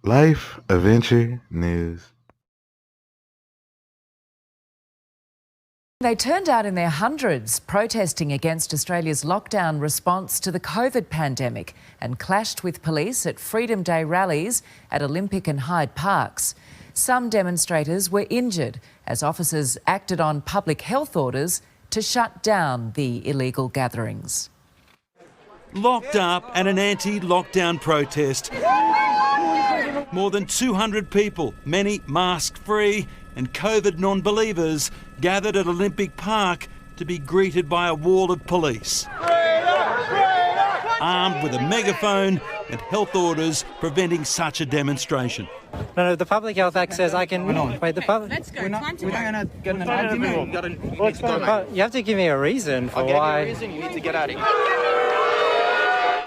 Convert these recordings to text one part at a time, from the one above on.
Life Adventure News. They turned out in their hundreds protesting against Australia's lockdown response to the COVID pandemic and clashed with police at Freedom Day rallies at Olympic and Hyde parks. Some demonstrators were injured as officers acted on public health orders to shut down the illegal gatherings. Locked up at an anti-lockdown protest. More than 200 people, many mask-free and COVID non-believers, gathered at Olympic Park to be greeted by a wall of police. Armed with a megaphone and health orders preventing such a demonstration. No, the Public Health Act says I can... Wait, the public... Let's go. We're Time to go. going to get an argument. You have to give me a reason for why... You need to get out of here.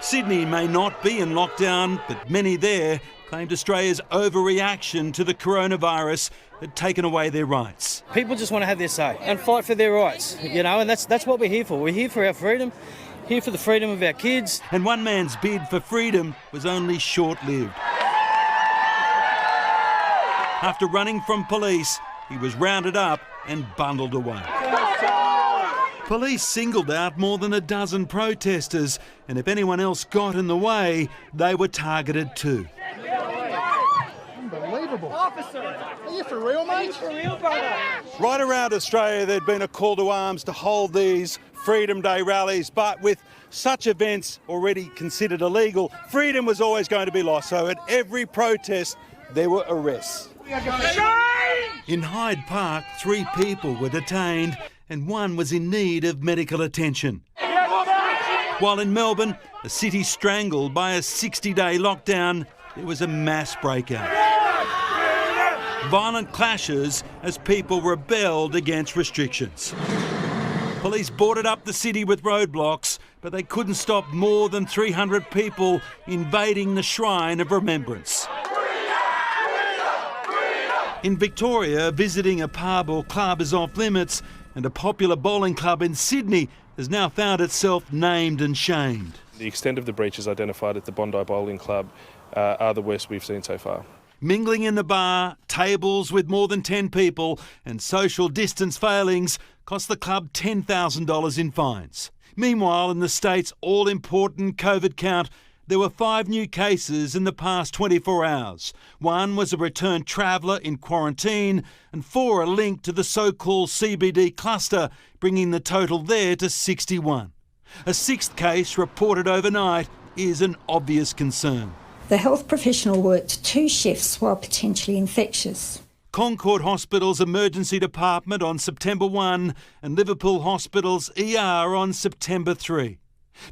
Sydney may not be in lockdown, but many there claimed Australia's overreaction to the coronavirus had taken away their rights. People just want to have their say and fight for their rights, you know, and that's what we're here for. We're here for our freedom, here for the freedom of our kids. And one man's bid for freedom was only short-lived. After running from police, he was rounded up and bundled away. Police singled out more than a dozen protesters, and if anyone else got in the way, they were targeted too. Unbelievable. Officer, are you for real, mate? Are you for real, brother? Right around Australia, there'd been a call to arms to hold these Freedom Day rallies, but with such events already considered illegal, freedom was always going to be lost. So at every protest, there were arrests. In Hyde Park, 3 people were detained and one was in need of medical attention. While in Melbourne, a city strangled by a 60-day lockdown, there was a mass breakout. Violent clashes as people rebelled against restrictions. Police boarded up the city with roadblocks, but they couldn't stop more than 300 people invading the Shrine of Remembrance. In Victoria, visiting a pub or club is off limits, and a popular bowling club in Sydney has now found itself named and shamed. The extent of the breaches identified at the Bondi Bowling Club are the worst we've seen so far. Mingling in the bar, tables with more than 10 people and social distance failings cost the club $10,000 in fines. Meanwhile, in the state's all-important COVID count, there were 5 new cases in the past 24 hours. 1 was a returned traveller in quarantine and 4 are linked to the so-called CBD cluster, bringing the total there to 61. A 6th case reported overnight is an obvious concern. The health professional worked 2 shifts while potentially infectious. Concord Hospital's emergency department on September 1 and Liverpool Hospital's ER on September 3.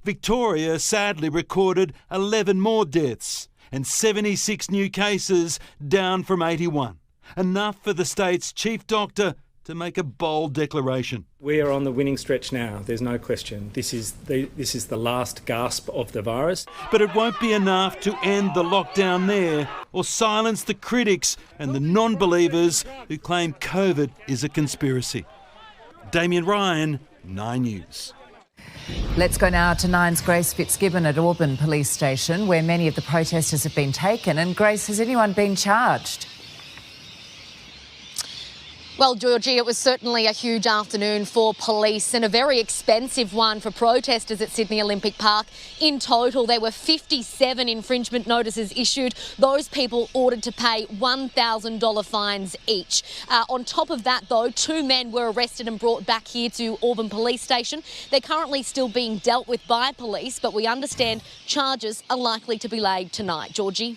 Victoria sadly recorded 11 more deaths and 76 new cases, down from 81. Enough for the state's chief doctor to make a bold declaration. We are on the winning stretch now, there's no question. This is the last gasp of the virus. But it won't be enough to end the lockdown there or silence the critics and the non-believers who claim COVID is a conspiracy. Damien Ryan, 9 News. Let's go now to Nine's Grace Fitzgibbon at Auburn Police Station, where many of the protesters have been taken. And Grace, has anyone been charged? Well, Georgie, it was certainly a huge afternoon for police and a very expensive one for protesters at Sydney Olympic Park. In total, there were 57 infringement notices issued. Those people ordered to pay $1,000 fines each. On top of that, though, 2 men were arrested and brought back here to Auburn Police Station. They're currently still being dealt with by police, but we understand charges are likely to be laid tonight. Georgie?